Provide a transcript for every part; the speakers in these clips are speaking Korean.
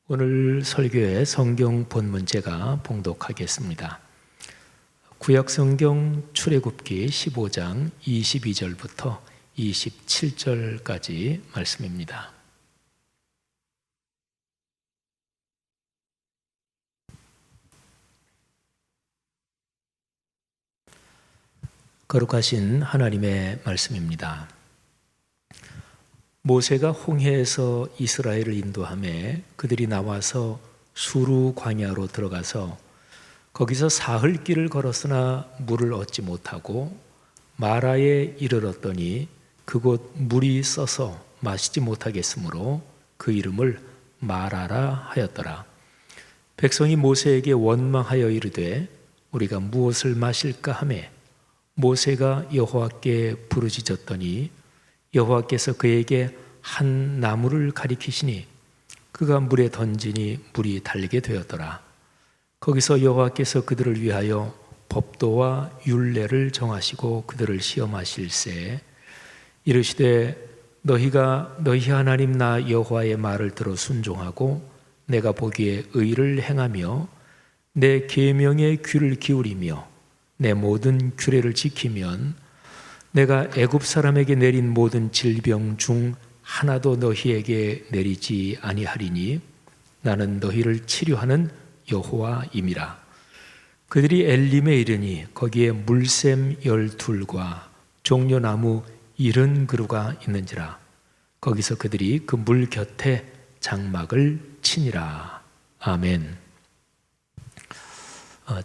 오늘 설교의 성경 본문제가 봉독하겠습니다. 구약성경 출애굽기 15장 22절부터 27절까지 말씀입니다. 거룩하신 하나님의 말씀입니다. 모세가 홍해에서 이스라엘을 인도하며 그들이 나와서 수르 광야로 들어가서 거기서 사흘 길을 걸었으나 물을 얻지 못하고 마라에 이르렀더니 그곳 물이 써서 마시지 못하겠으므로 그 이름을 마라라 하였더라. 백성이 모세에게 원망하여 이르되 우리가 무엇을 마실까 하매 모세가 여호와께 부르짖었더니 여호와께서 그에게 한 나무를 가리키시니 그가 물에 던지니 물이 달게 되었더라. 거기서 여호와께서 그들을 위하여 법도와 율례를 정하시고 그들을 시험하실세 이르시되 너희가 너희 하나님 나 여호와의 말을 들어 순종하고 내가 보기에 의를 행하며 내 계명에 귀를 기울이며 내 모든 규례를 지키면 내가 애굽 사람에게 내린 모든 질병 중 하나도 너희에게 내리지 아니하리니 나는 너희를 치료하는 여호와임이라. 그들이 엘림에 이르니 거기에 물샘 12과 종려나무 70그루가 있는지라. 거기서 그들이 그 물 곁에 장막을 치니라. 아멘.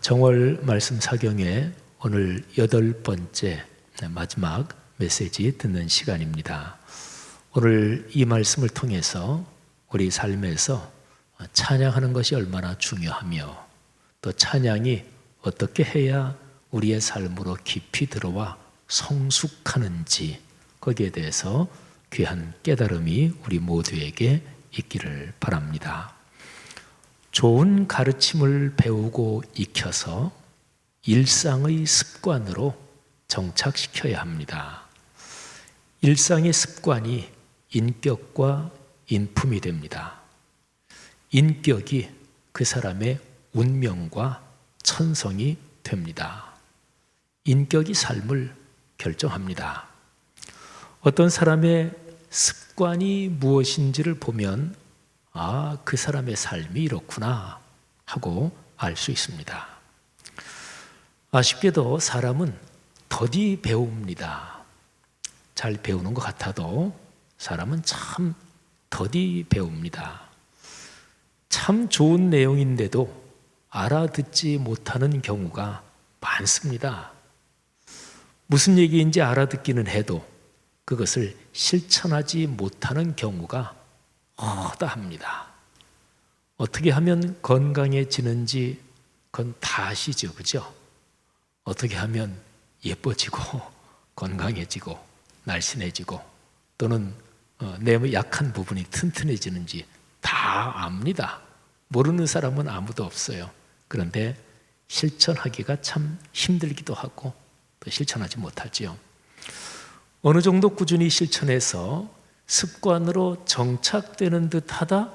정월 말씀 사경의 오늘 8번째 마지막 메시지 듣는 시간입니다. 오늘 이 말씀을 통해서 우리 삶에서 찬양하는 것이 얼마나 중요하며 또 찬양이 어떻게 해야 우리의 삶으로 깊이 들어와 성숙하는지 거기에 대해서 귀한 깨달음이 우리 모두에게 있기를 바랍니다. 좋은 가르침을 배우고 익혀서 일상의 습관으로 정착시켜야 합니다. 일상의 습관이 인격과 인품이 됩니다. 인격이 그 사람의 운명과 천성이 됩니다. 인격이 삶을 결정합니다. 어떤 사람의 습관이 무엇인지를 보면 그 사람의 삶이 이렇구나 하고 알 수 있습니다. 아쉽게도 사람은 더디 배웁니다. 잘 배우는 것 같아도 사람은 참 더디 배웁니다. 참 좋은 내용인데도 알아듣지 못하는 경우가 많습니다. 무슨 얘기인지 알아듣기는 해도 그것을 실천하지 못하는 경우가 허다합니다. 어떻게 하면 건강해지는지 그건 다 아시죠, 그죠? 어떻게 하면 예뻐지고 건강해지고 날씬해지고 또는 내 약한 부분이 튼튼해지는지 다 압니다. 모르는 사람은 아무도 없어요. 그런데 실천하기가 참 힘들기도 하고 또 실천하지 못하지요. 어느 정도 꾸준히 실천해서 습관으로 정착되는 듯하다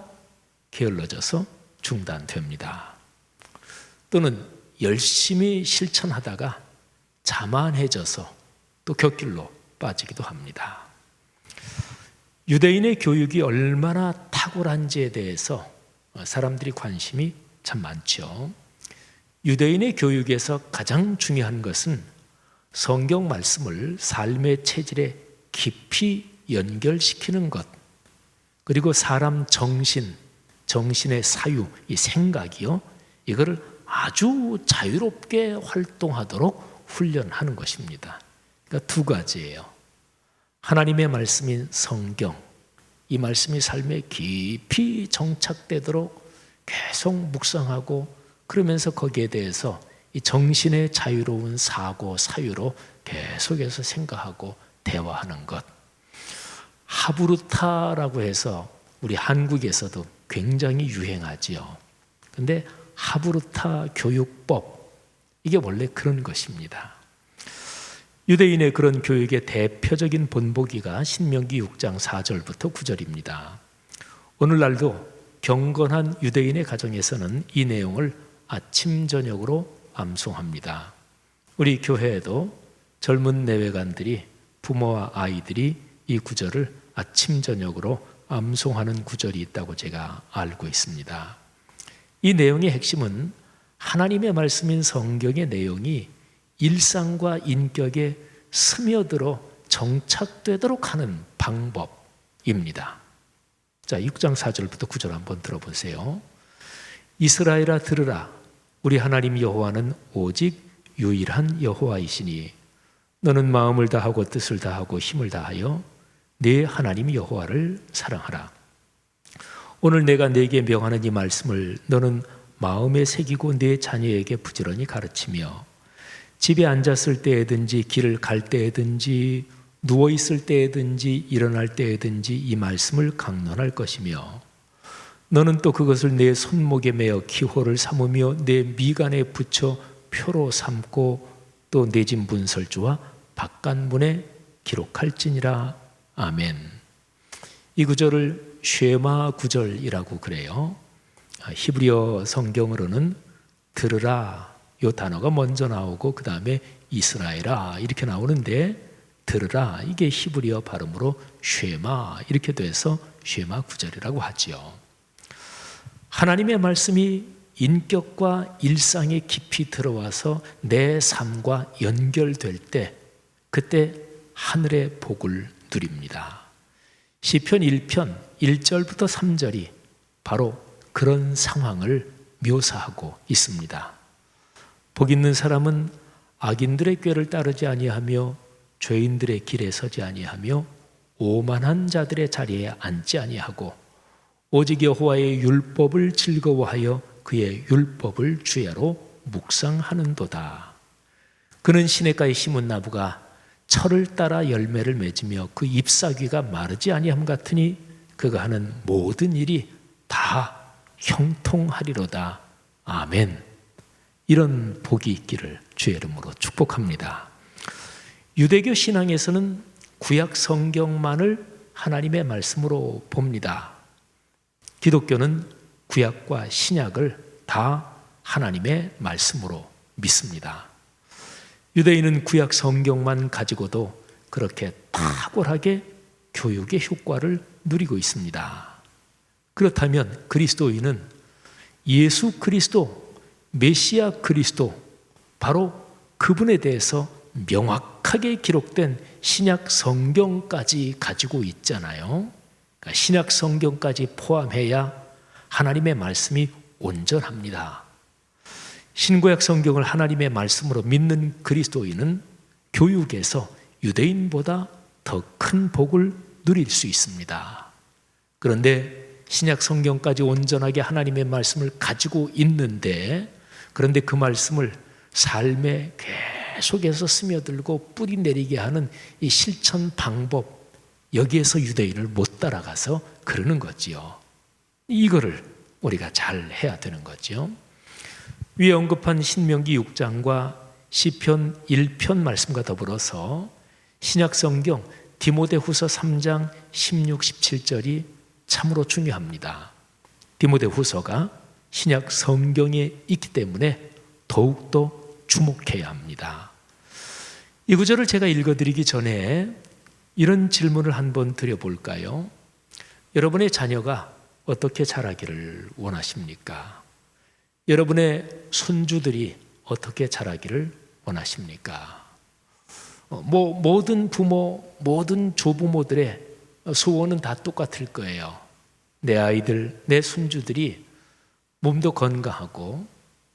게을러져서 중단됩니다. 또는 열심히 실천하다가 자만해져서 또 곁길로 빠지기도 합니다. 유대인의 교육이 얼마나 탁월한지에 대해서 사람들이 관심이 참 많죠. 유대인의 교육에서 가장 중요한 것은 성경 말씀을 삶의 체질에 깊이 연결시키는 것, 그리고 사람 정신의 사유, 이 생각이요, 이거를 아주 자유롭게 활동하도록 훈련하는 것입니다. 그러니까 두 가지예요. 하나님의 말씀인 성경, 이 말씀이 삶에 깊이 정착되도록 계속 묵상하고 그러면서 거기에 대해서 이 정신의 자유로운 사고, 사유로 계속해서 생각하고 대화하는 것. 하브루타라고 해서 우리 한국에서도 굉장히 유행하지요. 그런데 하브루타 교육법, 이게 원래 그런 것입니다. 유대인의 그런 교육의 대표적인 본보기가 신명기 6장 4절부터 9절입니다. 오늘날도 경건한 유대인의 가정에서는 이 내용을 아침 저녁으로 암송합니다. 우리 교회에도 젊은 내외관들이, 부모와 아이들이 이 구절을 아침 저녁으로 암송하는 구절이 있다고 제가 알고 있습니다. 이 내용의 핵심은 하나님의 말씀인 성경의 내용이 일상과 인격에 스며들어 정착되도록 하는 방법입니다. 자, 6장 4절부터 9절 한번 들어보세요. 이스라엘아 들으라. 우리 하나님 여호와는 오직 유일한 여호와이시니 너는 마음을 다하고 뜻을 다하고 힘을 다하여 네 하나님 여호와를 사랑하라. 오늘 내가 네게 명하는 이 말씀을 너는 마음에 새기고 네 자녀에게 부지런히 가르치며 집에 앉았을 때에든지 길을 갈 때에든지 누워있을 때에든지 일어날 때에든지 이 말씀을 강론할 것이며 너는 또 그것을 내 손목에 매어 기호를 삼으며 내 미간에 붙여 표로 삼고 또 내 집 문설주와 바깥문에 기록할지니라. 아멘. 이 구절을 쉐마 구절이라고 그래요. 히브리어 성경으로는 들으라 이 단어가 먼저 나오고 그 다음에 이스라엘아 이렇게 나오는데 들으라 이게 히브리어 발음으로 쉐마 이렇게 돼서 쉐마 구절이라고 하지요. 하나님의 말씀이 인격과 일상에 깊이 들어와서 내 삶과 연결될 때 그때 하늘의 복을 누립니다. 시편 1편 1절부터 3절이 바로 그런 상황을 묘사하고 있습니다. 복 있는 사람은 악인들의 꾀를 따르지 아니하며 죄인들의 길에 서지 아니하며 오만한 자들의 자리에 앉지 아니하고 오직 여호와의 율법을 즐거워하여 그의 율법을 주야로 묵상하는도다. 그는 시냇가에 심은 나무가 철을 따라 열매를 맺으며 그 잎사귀가 마르지 아니함 같으니 그가 하는 모든 일이 다 형통하리로다. 아멘. 이런 복이 있기를 주의 이름으로 축복합니다. 유대교 신앙에서는 구약 성경만을 하나님의 말씀으로 봅니다. 기독교는 구약과 신약을 다 하나님의 말씀으로 믿습니다. 유대인은 구약 성경만 가지고도 그렇게 탁월하게 교육의 효과를 누리고 있습니다. 그렇다면 그리스도인은 예수 그리스도, 메시아 그리스도, 바로 그분에 대해서 명확하게 기록된 신약 성경까지 가지고 있잖아요. 그러니까 신약 성경까지 포함해야 하나님의 말씀이 온전합니다. 신구약 성경을 하나님의 말씀으로 믿는 그리스도인은 교육에서 유대인보다 더 큰 복을 누릴 수 있습니다. 그런데 신약 성경까지 온전하게 하나님의 말씀을 가지고 있는데 그런데 그 말씀을 삶에 계속해서 스며들고 뿌리 내리게 하는 이 실천 방법 여기에서 유대인을 못 따라가서 그러는 거지요. 이거를 우리가 잘 해야 되는 거죠. 위에 언급한 신명기 6장과 시편 1편 말씀과 더불어서 신약 성경 디모데후서 3장 16, 17절이 참으로 중요합니다. 디모데후서가 신약 성경에 있기 때문에 더욱더 주목해야 합니다. 이 구절을 제가 읽어드리기 전에 이런 질문을 한번 드려볼까요? 여러분의 자녀가 어떻게 자라기를 원하십니까? 여러분의 손주들이 어떻게 자라기를 원하십니까? 모든 부모, 모든 조부모들의 소원은 다 똑같을 거예요. 내 아이들, 내 손주들이 몸도 건강하고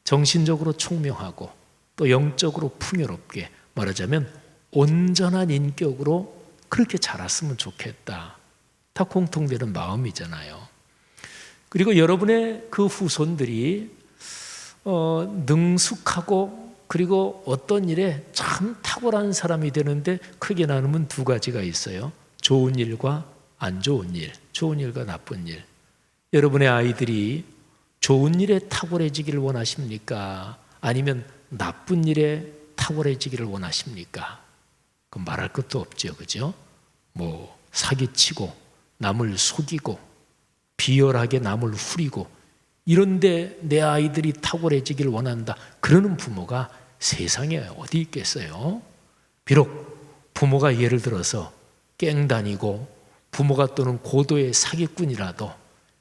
정신적으로 총명하고 또 영적으로 풍요롭게 말하자면 온전한 인격으로 그렇게 자랐으면 좋겠다. 다 공통되는 마음이잖아요. 그리고 여러분의 그 후손들이 능숙하고 그리고 어떤 일에 참 탁월한 사람이 되는데 크게 나누면 두 가지가 있어요. 좋은 일과 안 좋은 일, 좋은 일과 나쁜 일. 여러분의 아이들이 좋은 일에 탁월해지기를 원하십니까? 아니면 나쁜 일에 탁월해지기를 원하십니까? 그럼 말할 것도 없죠, 그죠? 사기치고 남을 속이고 비열하게 남을 후리고 이런데 내 아이들이 탁월해지길 원한다. 그러는 부모가 세상에 어디 있겠어요? 비록 부모가 예를 들어서 깽 다니고 부모가 또는 고도의 사기꾼이라도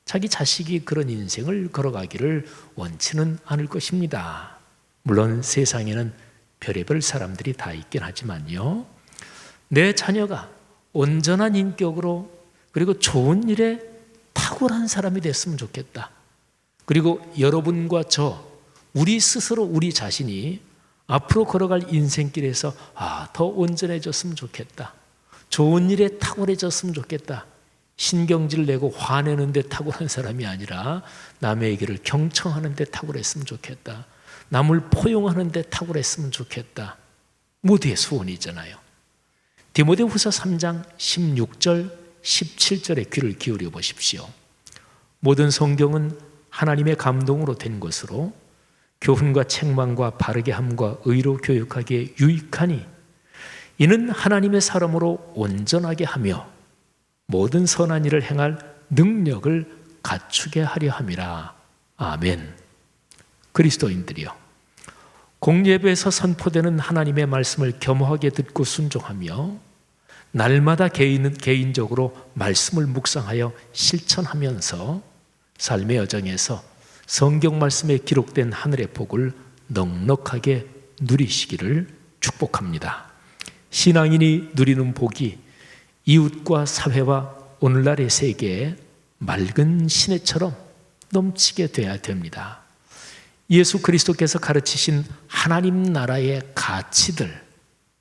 자기 자식이 그런 인생을 걸어가기를 원치는 않을 것입니다. 물론 세상에는 별의별 사람들이 다 있긴 하지만요. 내 자녀가 온전한 인격으로 그리고 좋은 일에 탁월한 사람이 됐으면 좋겠다. 그리고 여러분과 우리 스스로 우리 자신이 앞으로 걸어갈 인생길에서 더 온전해졌으면 좋겠다. 좋은 일에 탁월해졌으면 좋겠다. 신경질 내고 화내는 데 탁월한 사람이 아니라 남의 얘기를 경청하는 데 탁월했으면 좋겠다. 남을 포용하는 데 탁월했으면 좋겠다. 모두의 소원이잖아요. 디모데후서 3장 16절 17절에 귀를 기울여 보십시오. 모든 성경은 하나님의 감동으로 된 것으로 교훈과 책망과 바르게 함과 의로 교육하기에 유익하니 이는 하나님의 사람으로 온전하게 하며 모든 선한 일을 행할 능력을 갖추게 하려 함이라. 아멘. 그리스도인들이여, 공예배에서 선포되는 하나님의 말씀을 겸허하게 듣고 순종하며 날마다 개인적으로 말씀을 묵상하여 실천하면서 삶의 여정에서 성경 말씀에 기록된 하늘의 복을 넉넉하게 누리시기를 축복합니다. 신앙인이 누리는 복이 이웃과 사회와 오늘날의 세계에 맑은 시내처럼 넘치게 돼야 됩니다. 예수 그리스도께서 가르치신 하나님 나라의 가치들,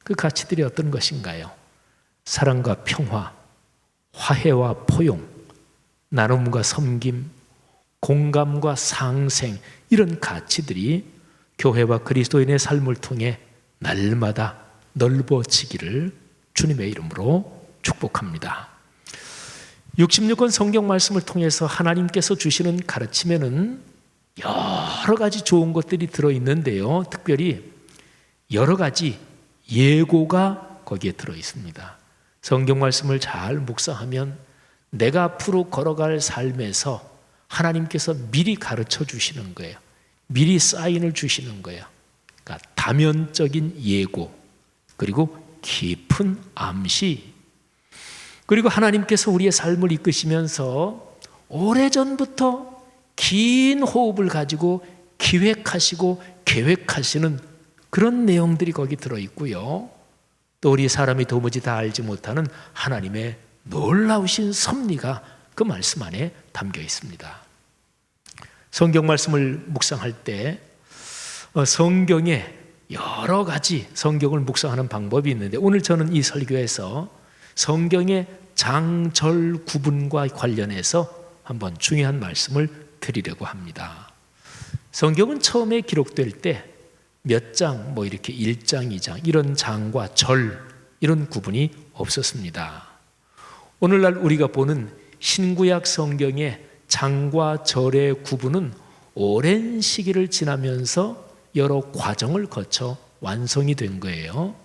그 가치들이 어떤 것인가요? 사랑과 평화, 화해와 포용, 나눔과 섬김, 공감과 상생, 이런 가치들이 교회와 그리스도인의 삶을 통해 날마다 넓어지기를 주님의 이름으로 축복합니다. 66권 성경 말씀을 통해서 하나님께서 주시는 가르침에는 여러 가지 좋은 것들이 들어있는데요. 특별히 여러 가지 예고가 거기에 들어있습니다. 성경 말씀을 잘 묵상하면 내가 앞으로 걸어갈 삶에서 하나님께서 미리 가르쳐 주시는 거예요. 미리 사인을 주시는 거예요. 그러니까 다면적인 예고, 그리고 깊은 암시, 그리고 하나님께서 우리의 삶을 이끄시면서 오래전부터 긴 호흡을 가지고 기획하시고 계획하시는 그런 내용들이 거기 들어있고요. 또 우리 사람이 도무지 다 알지 못하는 하나님의 놀라우신 섭리가 그 말씀 안에 담겨 있습니다. 성경 말씀을 묵상할 때 성경에 여러 가지 성경을 묵상하는 방법이 있는데, 오늘 저는 이 설교에서 성경의 장절 구분과 관련해서 한번 중요한 말씀을 드리려고 합니다. 성경은 처음에 기록될 때 몇 장, 이렇게 1장, 2장 이런 장과 절 이런 구분이 없었습니다. 오늘날 우리가 보는 신구약 성경의 장과 절의 구분은 오랜 시기를 지나면서 여러 과정을 거쳐 완성이 된 거예요.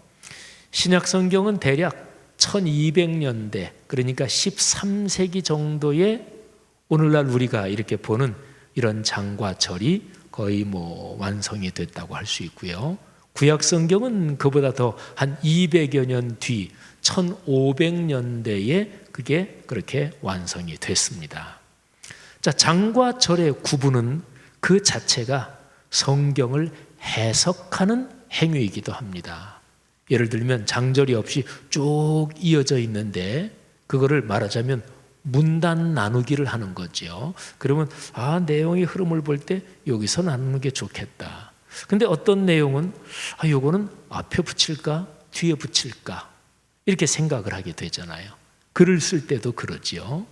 신약 성경은 대략 1200년대, 그러니까 13세기 정도에 오늘날 우리가 이렇게 보는 이런 장과 절이 거의 완성이 됐다고 할 수 있고요. 구약 성경은 그보다 더 한 200여 년 뒤 1500년대에 그게 그렇게 완성이 됐습니다. 자, 장과 절의 구분은 그 자체가 성경을 해석하는 행위이기도 합니다. 예를 들면 장절이 없이 쭉 이어져 있는데 그거를 말하자면 문단 나누기를 하는 거죠. 그러면 내용의 흐름을 볼 때 여기서 나누는 게 좋겠다. 근데 어떤 내용은 요거는 앞에 붙일까 뒤에 붙일까 이렇게 생각을 하게 되잖아요. 글을 쓸 때도 그러지요.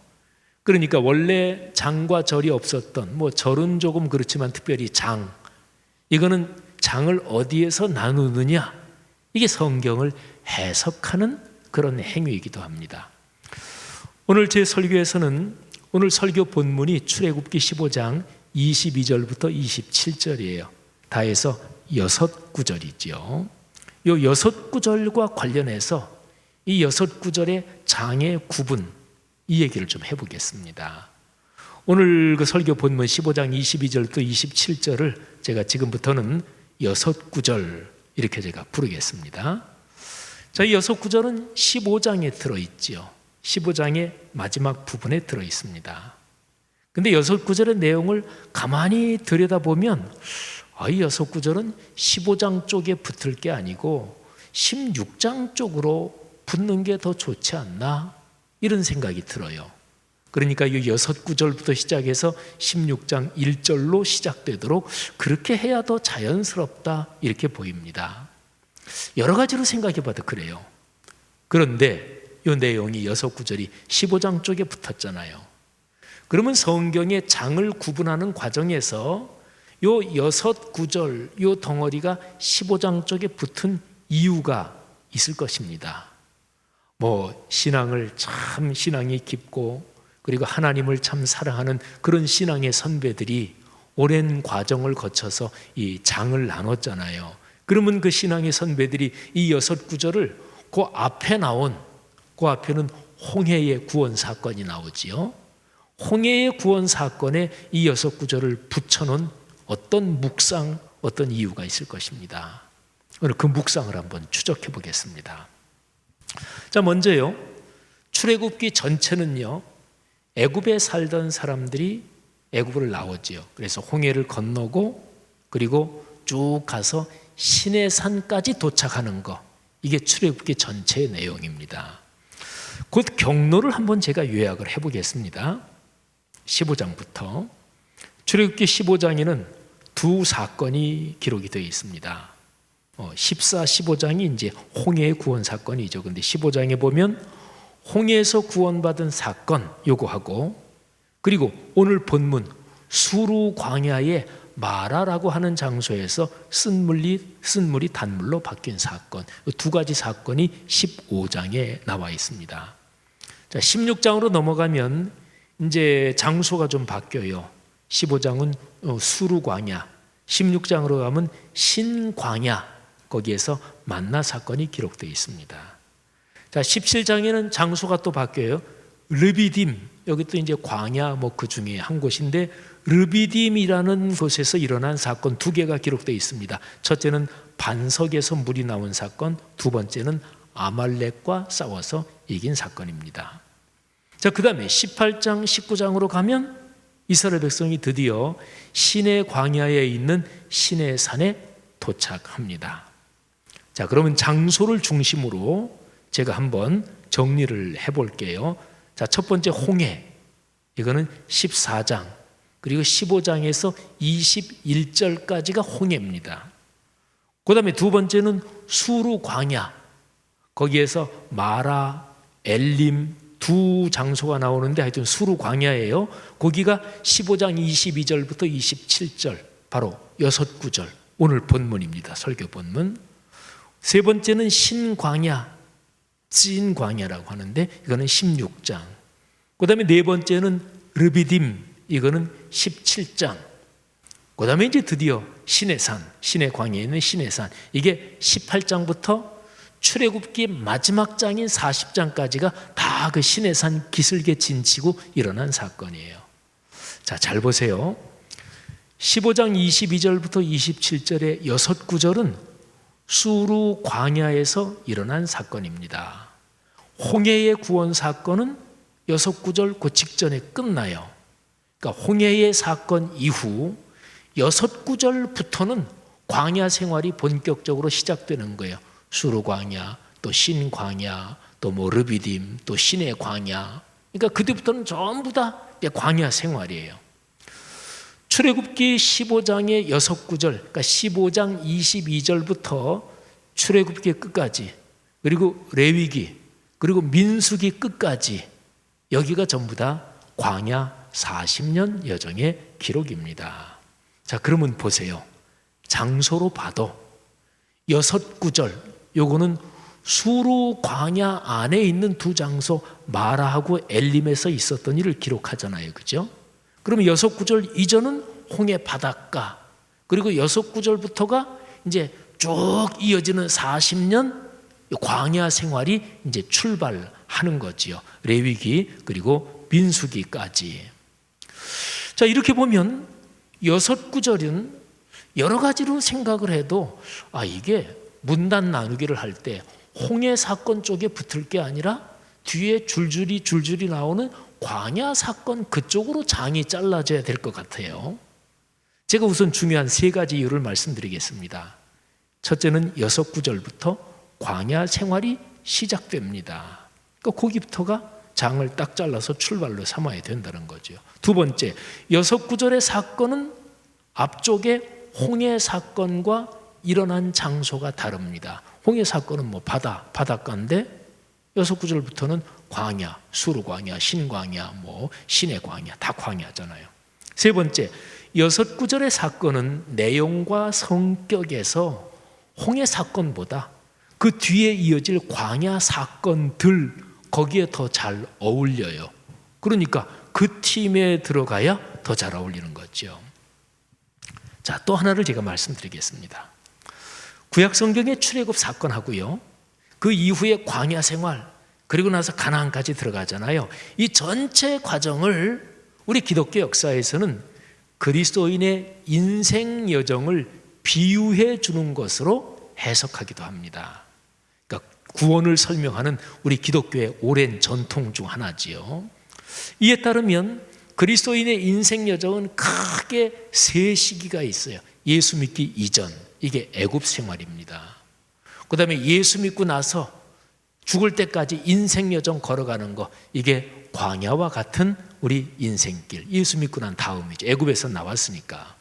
그러니까 원래 장과 절이 없었던, 절은 조금 그렇지만 특별히 장, 이거는 장을 어디에서 나누느냐, 이게 성경을 해석하는 그런 행위이기도 합니다. 오늘 제 설교에서는 오늘 설교 본문이 출애굽기 15장 22절부터 27절이에요. 다 해서 6구절이죠. 요 6구절과 관련해서 이 6구절의 장의 구분, 이 얘기를 좀 해보겠습니다. 오늘 그 설교 본문 15장 22절부터 27절을 제가 지금부터는 6구절 이렇게 제가 부르겠습니다. 자, 이 6구절은 15장에 들어있지요. 15장의 마지막 부분에 들어있습니다. 근데 6구절의 내용을 가만히 들여다보면 이 6구절은 15장 쪽에 붙을 게 아니고 16장 쪽으로 붙는 게 더 좋지 않나 이런 생각이 들어요. 그러니까 이 6구절부터 시작해서 16장 1절로 시작되도록 그렇게 해야 더 자연스럽다 이렇게 보입니다. 여러 가지로 생각해 봐도 그래요. 그런데 이 내용이 6구절이 15장 쪽에 붙었잖아요. 그러면 성경의 장을 구분하는 과정에서 이 6구절 이 덩어리가 15장 쪽에 붙은 이유가 있을 것입니다. 신앙이 깊고 그리고 하나님을 참 사랑하는 그런 신앙의 선배들이 오랜 과정을 거쳐서 이 장을 나눴잖아요. 그러면 그 신앙의 선배들이 이 6구절을 그 앞에는 홍해의 구원 사건이 나오지요. 홍해의 구원 사건에 이 6구절을 붙여놓은 어떤 묵상, 어떤 이유가 있을 것입니다. 오늘 그 묵상을 한번 추적해 보겠습니다. 자, 먼저요, 출애굽기 전체는요, 애굽에 살던 사람들이 애굽을 나오지요. 그래서 홍해를 건너고 그리고 쭉 가서 시내산까지 도착하는 거, 이게 출애굽기 전체의 내용입니다. 곧 경로를 한번 제가 요약을 해보겠습니다. 15장부터 출애굽기 15장에는 두 사건이 기록이 되어 있습니다. 14, 15장이 이제 홍해의 구원 사건이죠. 근데 15장에 보면 홍해에서 구원받은 사건 요거하고, 그리고 오늘 본문 수루 광야의 마라라고 하는 장소에서 쓴 물이 단물로 바뀐 사건, 두 가지 사건이 15장에 나와 있습니다. 자, 16장으로 넘어가면 이제 장소가 좀 바뀌어요. 15장은 수루 광야, 16장으로 가면 신광야, 거기에서 만나 사건이 기록되어 있습니다. 자, 17장에는 장소가 또 바뀌어요. 르비딤, 여기 또 이제 광야 그 중에 한 곳인데 르비딤이라는 곳에서 일어난 사건 두 개가 기록되어 있습니다. 첫째는 반석에서 물이 나온 사건, 두 번째는 아말렉과 싸워서 이긴 사건입니다. 자, 그 다음에 18장, 19장으로 가면 이스라엘 백성이 드디어 시내 광야에 있는 시내산에 도착합니다. 자, 그러면 장소를 중심으로 제가 한번 정리를 해볼게요. 자, 첫 번째 홍해, 이거는 14장, 그리고 15장에서 21절까지가 홍해입니다. 그 다음에 두 번째는 수루 광야, 거기에서 마라, 엘림 두 장소가 나오는데 하여튼 수루 광야예요. 거기가 15장 22절부터 27절, 바로 6구절, 오늘 본문입니다. 설교 본문. 세 번째는 신광야, 찐 광야라고 하는데 이거는 16장. 그 다음에 네 번째는 르비딤, 이거는 17장. 그 다음에 이제 드디어 시내산, 시내 광야에 있는 시내산, 이게 18장부터 출애굽기 마지막 장인 40장까지가 다 그 시내산 기슭에 진치고 일어난 사건이에요. 자, 잘 보세요. 15장 22절부터 27절의 6구절은 수루 광야에서 일어난 사건입니다. 홍해의 구원 사건은 6구절 그 직전에 끝나요. 그러니까 홍해의 사건 이후 6구절부터는 광야 생활이 본격적으로 시작되는 거예요. 수루 광야, 또 신광야, 또 르비딤, 또 신의 광야. 그러니까 그때부터는 전부 다 광야 생활이에요. 출애굽기 15장의 6구절, 그러니까 15장 22절부터 출애굽기 끝까지, 그리고 레위기, 그리고 민수기 끝까지, 여기가 전부 다 광야 40년 여정의 기록입니다. 자, 그러면 보세요. 장소로 봐도 6구절, 요거는 수루 광야 안에 있는 두 장소 마라하고 엘림에서 있었던 일을 기록하잖아요. 그죠? 그러면 6구절 이전은 홍해 바닷가, 그리고 6구절부터가 이제 쭉 이어지는 40년 광야 생활이 이제 출발하는 거지요. 레위기 그리고 민수기까지. 자, 이렇게 보면 6구절은 여러 가지로 생각을 해도 이게 문단 나누기를 할 때 홍해 사건 쪽에 붙을 게 아니라 뒤에 줄줄이 나오는 광야 사건 그쪽으로 장이 잘라져야 될 것 같아요. 제가 우선 중요한 3가지 이유를 말씀드리겠습니다. 첫째는 6구절부터 광야 생활이 시작됩니다. 그러니까 거기부터가 장을 딱 잘라서 출발로 삼아야 된다는 거죠. 두 번째, 6구절의 사건은 앞쪽에 홍해 사건과 일어난 장소가 다릅니다. 홍해 사건은 뭐 바닷가인데 6구절부터는 광야, 수르광야, 신광야, 뭐 신의 광야, 다 광야잖아요. 세 번째, 6구절의 사건은 내용과 성격에서 홍해 사건보다 그 뒤에 이어질 광야 사건들 거기에 더 잘 어울려요. 그러니까 그 팀에 들어가야 더 잘 어울리는 거죠. 자, 또 하나를 제가 말씀드리겠습니다. 구약 성경의 출애굽 사건하고요, 그 이후에 광야 생활, 그리고 나서 가나안까지 들어가잖아요. 이 전체 과정을 우리 기독교 역사에서는 그리스도인의 인생 여정을 비유해 주는 것으로 해석하기도 합니다. 그러니까 구원을 설명하는 우리 기독교의 오랜 전통 중 하나지요. 이에 따르면 그리스도인의 인생 여정은 크게 3시기가 있어요. 예수 믿기 이전, 이게 애굽 생활입니다. 그 다음에 예수 믿고 나서 죽을 때까지 인생 여정 걸어가는 거, 이게 광야와 같은 우리 인생길, 예수 믿고 난 다음이죠. 애굽에서 나왔으니까.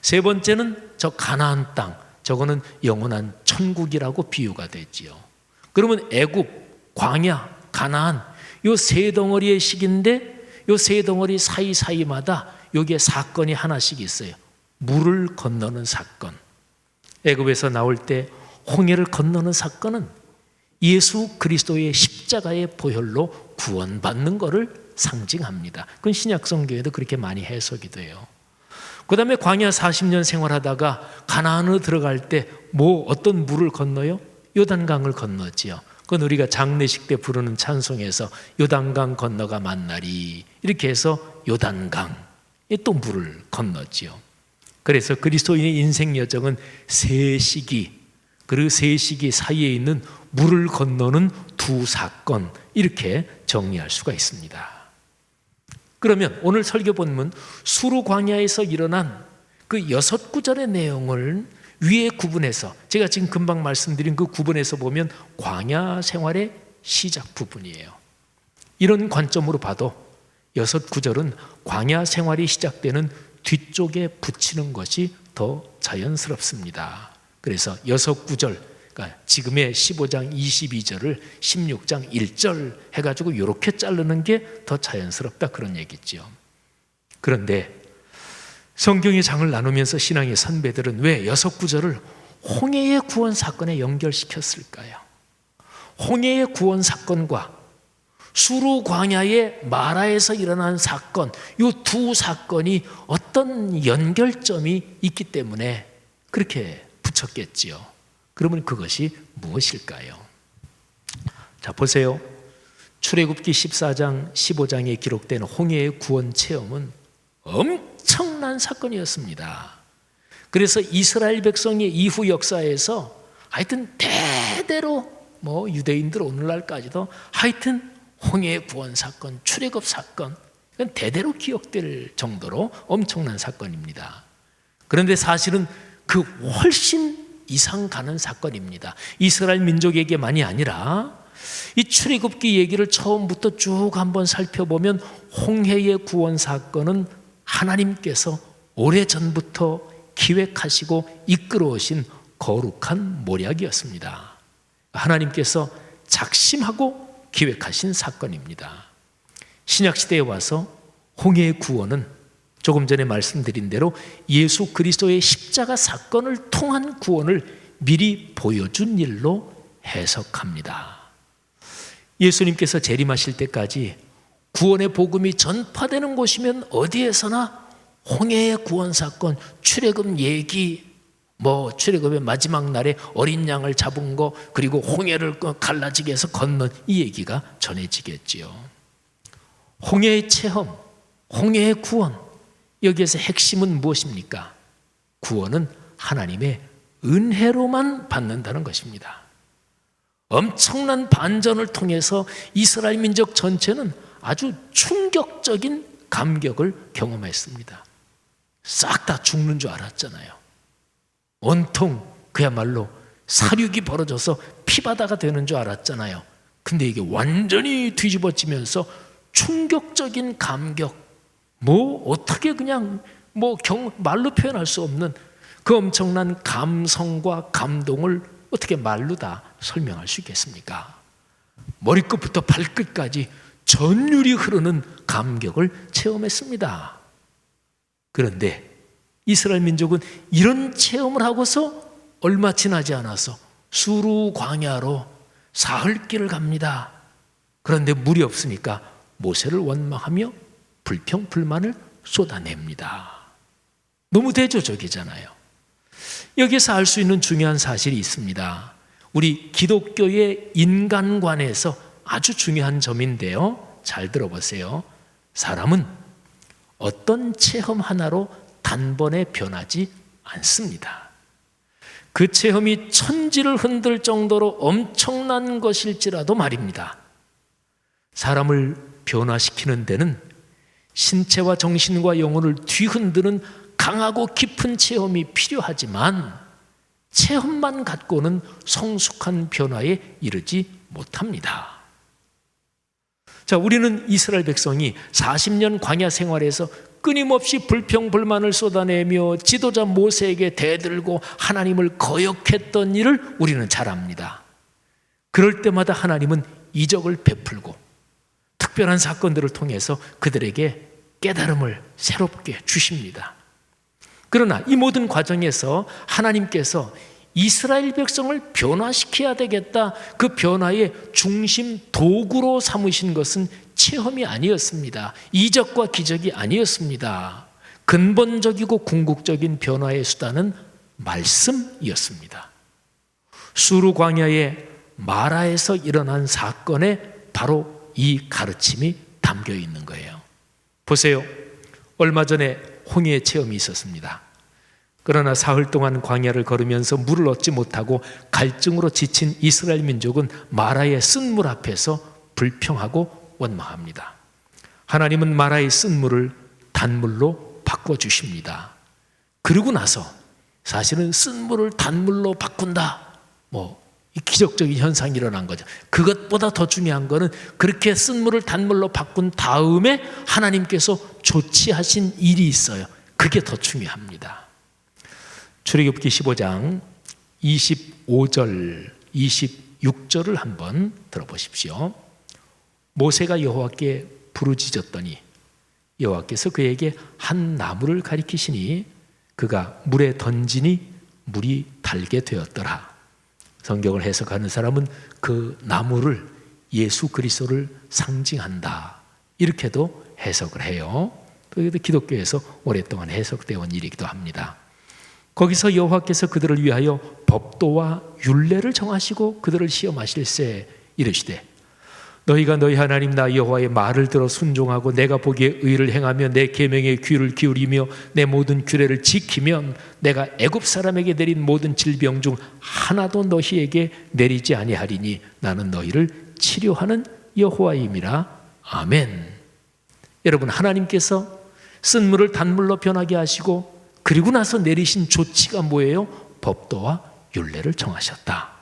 세 번째는 저 가나안 땅, 저거는 영원한 천국이라고 비유가 되지요. 그러면 애굽, 광야, 가나안, 요 3덩어리의 시기인데 요 3덩어리 사이사이마다 여기에 사건이 하나씩 있어요. 물을 건너는 사건. 애굽에서 나올 때 홍해를 건너는 사건은 예수 그리스도의 십자가의 보혈로 구원받는 것을 상징합니다. 그건 신약 성경에도 그렇게 많이 해석이 돼요. 그 다음에 광야 40년 생활하다가 가나안으로 들어갈 때 어떤 물을 건너요? 요단강을 건너지요. 그건 우리가 장례식 때 부르는 찬송에서 요단강 건너가 만나리, 이렇게 해서 요단강에 또 물을 건너지요. 그래서 그리스도인의 인생 여정은 3시기, 그리고 3시기 사이에 있는 물을 건너는 2 사건, 이렇게 정리할 수가 있습니다. 그러면 오늘 설교 본문 수르 광야에서 일어난 그 6구절의 내용을 위에 구분해서, 제가 지금 금방 말씀드린 그 구분해서 보면 광야 생활의 시작 부분이에요. 이런 관점으로 봐도 6구절은 광야 생활이 시작되는 뒤쪽에 붙이는 것이 더 자연스럽습니다. 그래서 6구절, 그러니까 지금의 15장 22절을 16장 1절 해가지고 이렇게 자르는 게 더 자연스럽다, 그런 얘기죠. 그런데 성경의 장을 나누면서 신앙의 선배들은 왜 6구절을 홍해의 구원 사건에 연결시켰을까요? 홍해의 구원 사건과 수르 광야의 마라에서 일어난 사건, 이 2 사건이 어떤 연결점이 있기 때문에 그렇게 붙였겠지요. 그러면 그것이 무엇일까요? 자, 보세요. 출애굽기 14장, 15장에 기록된 홍해의 구원 체험은 엄청난 사건이었습니다. 그래서 이스라엘 백성의 이후 역사에서 하여튼 대대로 유대인들 오늘날까지도 하여튼 홍해의 구원 사건, 출애굽 사건, 이건 대대로 기억될 정도로 엄청난 사건입니다. 그런데 사실은 그 훨씬 이상 가는 사건입니다. 이스라엘 민족에게만이 아니라 이 출애굽기 얘기를 처음부터 쭉 한번 살펴보면 홍해의 구원 사건은 하나님께서 오래전부터 기획하시고 이끌어오신 거룩한 모략이었습니다. 하나님께서 작심하고 기획하신 사건입니다. 신약시대에 와서 홍해의 구원은 조금 전에 말씀드린 대로 예수 그리스도의 십자가 사건을 통한 구원을 미리 보여준 일로 해석합니다. 예수님께서 재림하실 때까지 구원의 복음이 전파되는 곳이면 어디에서나 홍해의 구원 사건, 출애굽 얘기, 출애굽의 마지막 날에 어린 양을 잡은 거, 그리고 홍해를 갈라지게 해서 건넌 이 얘기가 전해지겠지요. 홍해의 체험, 홍해의 구원, 여기에서 핵심은 무엇입니까? 구원은 하나님의 은혜로만 받는다는 것입니다. 엄청난 반전을 통해서 이스라엘 민족 전체는 아주 충격적인 감격을 경험했습니다. 싹 다 죽는 줄 알았잖아요. 온통 그야말로 사륙이 벌어져서 피바다가 되는 줄 알았잖아요. 근데 이게 완전히 뒤집어지면서 충격적인 감격, 어떻게 그냥 말로 표현할 수 없는 그 엄청난 감성과 감동을 어떻게 말로 다 설명할 수 있겠습니까? 머리끝부터 발끝까지 전율이 흐르는 감격을 체험했습니다. 그런데 이스라엘 민족은 이런 체험을 하고서 얼마 지나지 않아서 수르 광야로 사흘길을 갑니다. 그런데 물이 없으니까 모세를 원망하며 불평불만을 쏟아냅니다. 너무 대조적이잖아요. 여기서 알 수 있는 중요한 사실이 있습니다. 우리 기독교의 인간관에서 아주 중요한 점인데요. 잘 들어보세요. 사람은 어떤 체험 하나로 단번에 변하지 않습니다. 그 체험이 천지를 흔들 정도로 엄청난 것일지라도 말입니다. 사람을 변화시키는 데는 신체와 정신과 영혼을 뒤흔드는 강하고 깊은 체험이 필요하지만 체험만 갖고는 성숙한 변화에 이르지 못합니다. 자, 우리는 이스라엘 백성이 40년 광야 생활에서 끊임없이 불평불만을 쏟아내며 지도자 모세에게 대들고 하나님을 거역했던 일을 우리는 잘 압니다. 그럴 때마다 하나님은 이적을 베풀고 특별한 사건들을 통해서 그들에게 깨달음을 새롭게 주십니다. 그러나 이 모든 과정에서 하나님께서 이스라엘 백성을 변화시켜야 되겠다, 그 변화의 중심 도구로 삼으신 것은 체험이 아니었습니다. 이적과 기적이 아니었습니다. 근본적이고 궁극적인 변화의 수단은 말씀이었습니다. 수르 광야의 마라에서 일어난 사건에 바로 이 가르침이 담겨 있는 거예요. 보세요. 얼마 전에 홍해의 체험이 있었습니다. 그러나 사흘 동안 광야를 걸으면서 물을 얻지 못하고 갈증으로 지친 이스라엘 민족은 마라의 쓴물 앞에서 불평하고 원망합니다. 하나님은 마라의 쓴물을 단물로 바꿔주십니다. 그러고 나서 사실은 쓴물을 단물로 바꾼다, 이 기적적인 현상이 일어난 거죠. 그것보다 더 중요한 거는 그렇게 쓴물을 단물로 바꾼 다음에 하나님께서 조치하신 일이 있어요. 그게 더 중요합니다. 출애굽기 15장 25절, 26절을 한번 들어보십시오. 모세가 여호와께 부르짖었더니 여호와께서 그에게 한 나무를 가리키시니 그가 물에 던지니 물이 달게 되었더라. 성경을 해석하는 사람은 그 나무를 예수 그리스도를 상징한다, 이렇게도 해석을 해요. 기독교에서 오랫동안 해석되어 온 일이기도 합니다. 거기서 여호와께서 그들을 위하여 법도와 율례를 정하시고 그들을 시험하실세 이르시되 너희가 너희 하나님 나 여호와의 말을 들어 순종하고 내가 보기에 의를 행하며 내 계명에 귀를 기울이며 내 모든 규례를 지키면 내가 애굽 사람에게 내린 모든 질병 중 하나도 너희에게 내리지 아니하리니 나는 너희를 치료하는 여호와임이라. 아멘. 여러분, 하나님께서 쓴물을 단물로 변하게 하시고 그리고 나서 내리신 조치가 뭐예요? 법도와 율례를 정하셨다.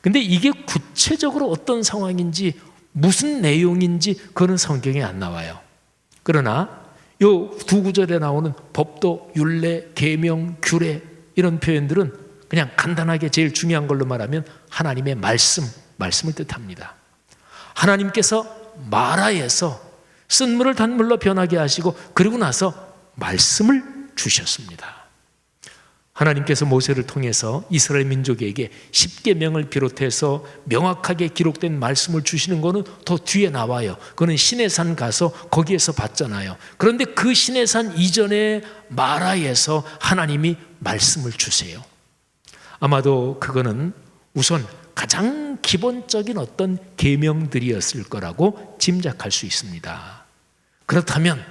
근데 이게 구체적으로 어떤 상황인지 무슨 내용인지 그거는 성경에 안 나와요. 그러나 이 두 구절에 나오는 법도, 율례, 계명, 규례 이런 표현들은 그냥 간단하게 제일 중요한 걸로 말하면 하나님의 말씀을 뜻합니다. 하나님께서 마라에서 쓴물을 단물로 변하게 하시고 그리고 나서 말씀을 주셨습니다. 하나님께서 모세를 통해서 이스라엘 민족에게 십계명을 비롯해서 명확하게 기록된 말씀을 주시는 것은 더 뒤에 나와요. 그거는 시내산 가서 거기에서 봤잖아요. 그런데 그 시내산 이전에 마라에서 하나님이 말씀을 주세요. 아마도 그거는 우선 가장 기본적인 어떤 계명들이었을 거라고 짐작할 수 있습니다. 그렇다면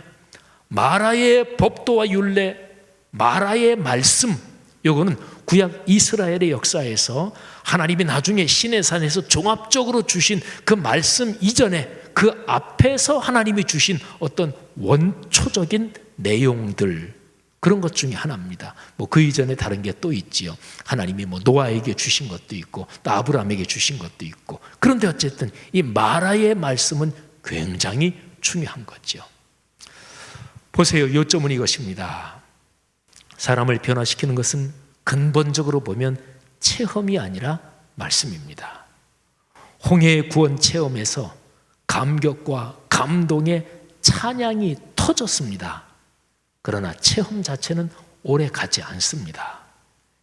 마라의 법도와 율례, 마라의 말씀, 요거는 구약 이스라엘의 역사에서 하나님이 나중에 시내산에서 종합적으로 주신 그 말씀 이전에 그 앞에서 하나님이 주신 어떤 원초적인 내용들, 그런 것 중에 하나입니다. 그 이전에 다른 게 또 있지요. 하나님이 노아에게 주신 것도 있고 또 아브라함에게 주신 것도 있고. 그런데 어쨌든 이 마라의 말씀은 굉장히 중요한 거죠. 보세요. 요점은 이것입니다. 사람을 변화시키는 것은 근본적으로 보면 체험이 아니라 말씀입니다. 홍해의 구원 체험에서 감격과 감동의 찬양이 터졌습니다. 그러나 체험 자체는 오래 가지 않습니다.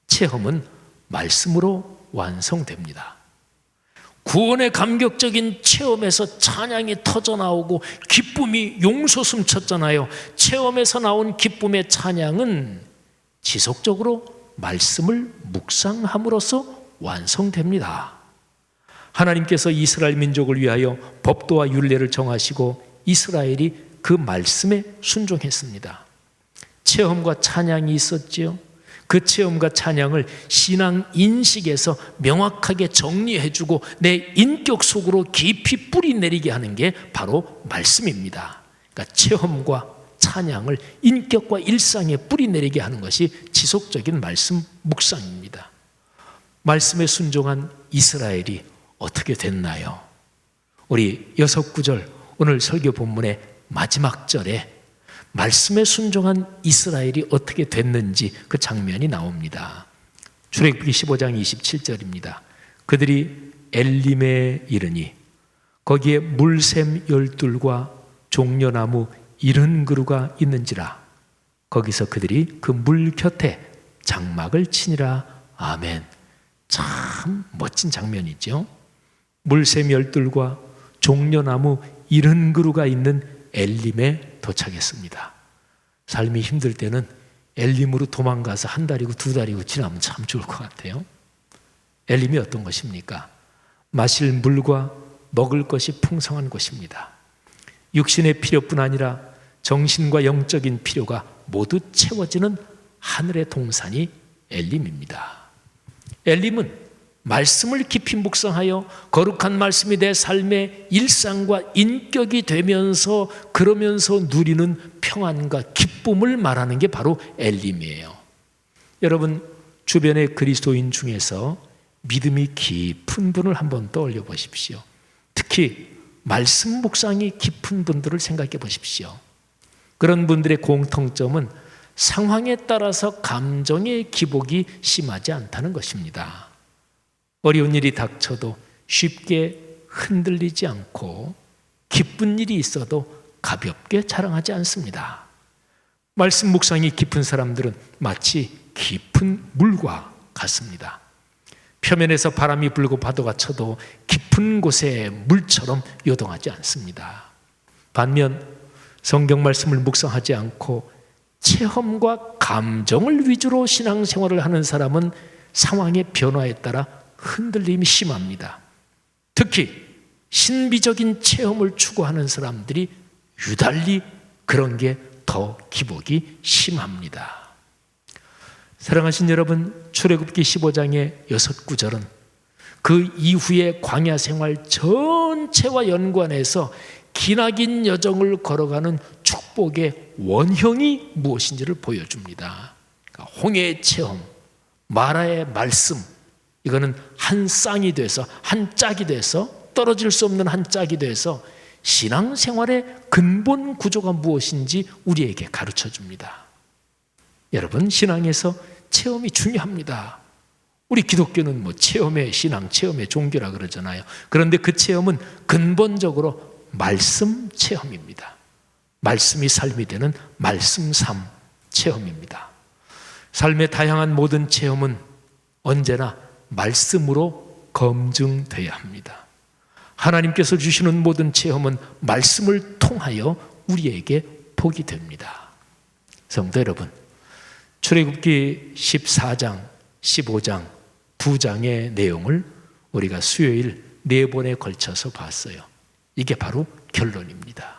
체험은 말씀으로 완성됩니다. 구원의 감격적인 체험에서 찬양이 터져나오고 기쁨이 용솟음 쳤잖아요. 체험에서 나온 기쁨의 찬양은 지속적으로 말씀을 묵상함으로써 완성됩니다. 하나님께서 이스라엘 민족을 위하여 법도와 율례를 정하시고 이스라엘이 그 말씀에 순종했습니다. 체험과 찬양이 있었지요. 그 체험과 찬양을 신앙 인식에서 명확하게 정리해주고 내 인격 속으로 깊이 뿌리내리게 하는 게 바로 말씀입니다. 그러니까 체험과 찬양을 인격과 일상에 뿌리내리게 하는 것이 지속적인 말씀 묵상입니다. 말씀에 순종한 이스라엘이 어떻게 됐나요? 우리 6구절 오늘 설교 본문의 마지막 절에 말씀에 순종한 이스라엘이 어떻게 됐는지 그 장면이 나옵니다. 출애굽기 15장 27절입니다. 그들이 엘림에 이르니 거기에 물샘 12과 종려나무 70그루가 있는지라 거기서 그들이 그 물 곁에 장막을 치니라. 아멘. 참 멋진 장면이죠. 물샘 12과 종려나무 70그루가 있는 엘림에 도착했습니다. 삶이 힘들 때는 엘림으로 도망가서 한 달이고 두 달이고 지나면 참 좋을 것 같아요. 엘림이 어떤 것입니까? 마실 물과 먹을 것이 풍성한 곳입니다. 육신의 필요뿐 아니라 정신과 영적인 필요가 모두 채워지는 하늘의 동산이 엘림입니다. 엘림은 말씀을 깊이 묵상하여 거룩한 말씀이 내 삶의 일상과 인격이 되면서 그러면서 누리는 평안과 기쁨을 말하는 게 바로 엘림이에요. 여러분 주변의 그리스도인 중에서 믿음이 깊은 분을 한번 떠올려 보십시오. 특히 말씀 묵상이 깊은 분들을 생각해 보십시오. 그런 분들의 공통점은 상황에 따라서 감정의 기복이 심하지 않다는 것입니다. 어려운 일이 닥쳐도 쉽게 흔들리지 않고 기쁜 일이 있어도 가볍게 자랑하지 않습니다. 말씀 묵상이 깊은 사람들은 마치 깊은 물과 같습니다. 표면에서 바람이 불고 파도가 쳐도 깊은 곳에 물처럼 요동하지 않습니다. 반면 성경 말씀을 묵상하지 않고 체험과 감정을 위주로 신앙생활을 하는 사람은 상황의 변화에 따라 흔들림이 심합니다. 특히 신비적인 체험을 추구하는 사람들이 유달리 그런 게 더 기복이 심합니다. 사랑하신 여러분, 출애굽기 15장의 6구절은 그 이후의 광야 생활 전체와 연관해서 기나긴 여정을 걸어가는 축복의 원형이 무엇인지를 보여줍니다. 그러니까 홍해의 체험, 마라의 말씀, 이거는 한 쌍이 돼서 한 짝이 돼서 떨어질 수 없는 한 짝이 돼서 신앙생활의 근본 구조가 무엇인지 우리에게 가르쳐 줍니다. 여러분, 신앙에서 체험이 중요합니다. 우리 기독교는 체험의 신앙, 체험의 종교라 그러잖아요. 그런데 그 체험은 근본적으로 말씀 체험입니다. 말씀이 삶이 되는 말씀 삶 체험입니다. 삶의 다양한 모든 체험은 언제나 말씀으로 검증돼야 합니다. 하나님께서 주시는 모든 체험은 말씀을 통하여 우리에게 복이 됩니다. 성도 여러분, 출애굽기 14장, 15장 두 장의 내용을 우리가 수요일 4번에 걸쳐서 봤어요. 이게 바로 결론입니다.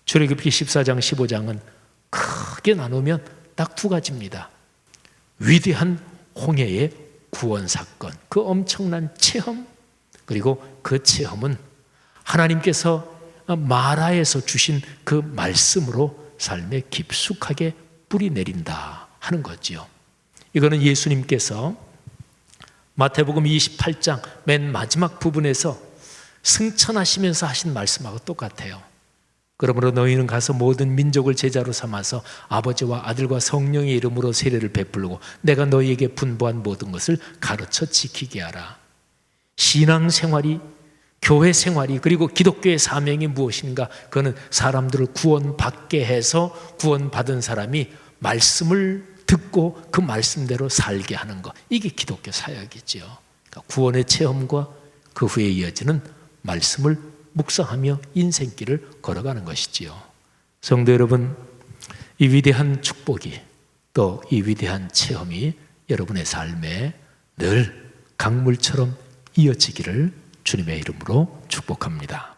출애굽기 14장, 15장은 크게 나누면 딱 두 가지입니다. 위대한 홍해의 구원 사건, 그 엄청난 체험, 그리고 그 체험은 하나님께서 마라에서 주신 그 말씀으로 삶에 깊숙하게 뿌리 내린다 하는 거지요. 이거는 예수님께서 마태복음 28장 맨 마지막 부분에서 승천하시면서 하신 말씀하고 똑같아요. 그러므로 너희는 가서 모든 민족을 제자로 삼아서 아버지와 아들과 성령의 이름으로 세례를 베풀고 내가 너희에게 분부한 모든 것을 가르쳐 지키게 하라. 신앙생활이, 교회 생활이, 그리고 기독교의 사명이 무엇인가? 그거는 사람들을 구원받게 해서 구원받은 사람이 말씀을 듣고 그 말씀대로 살게 하는 것, 이게 기독교 사역이지요. 그러니까 구원의 체험과 그 후에 이어지는 말씀을 묵상하며 인생길을 걸어가는 것이지요. 성도 여러분, 이 위대한 축복이, 또 이 위대한 체험이 여러분의 삶에 늘 강물처럼 이어지기를 주님의 이름으로 축복합니다.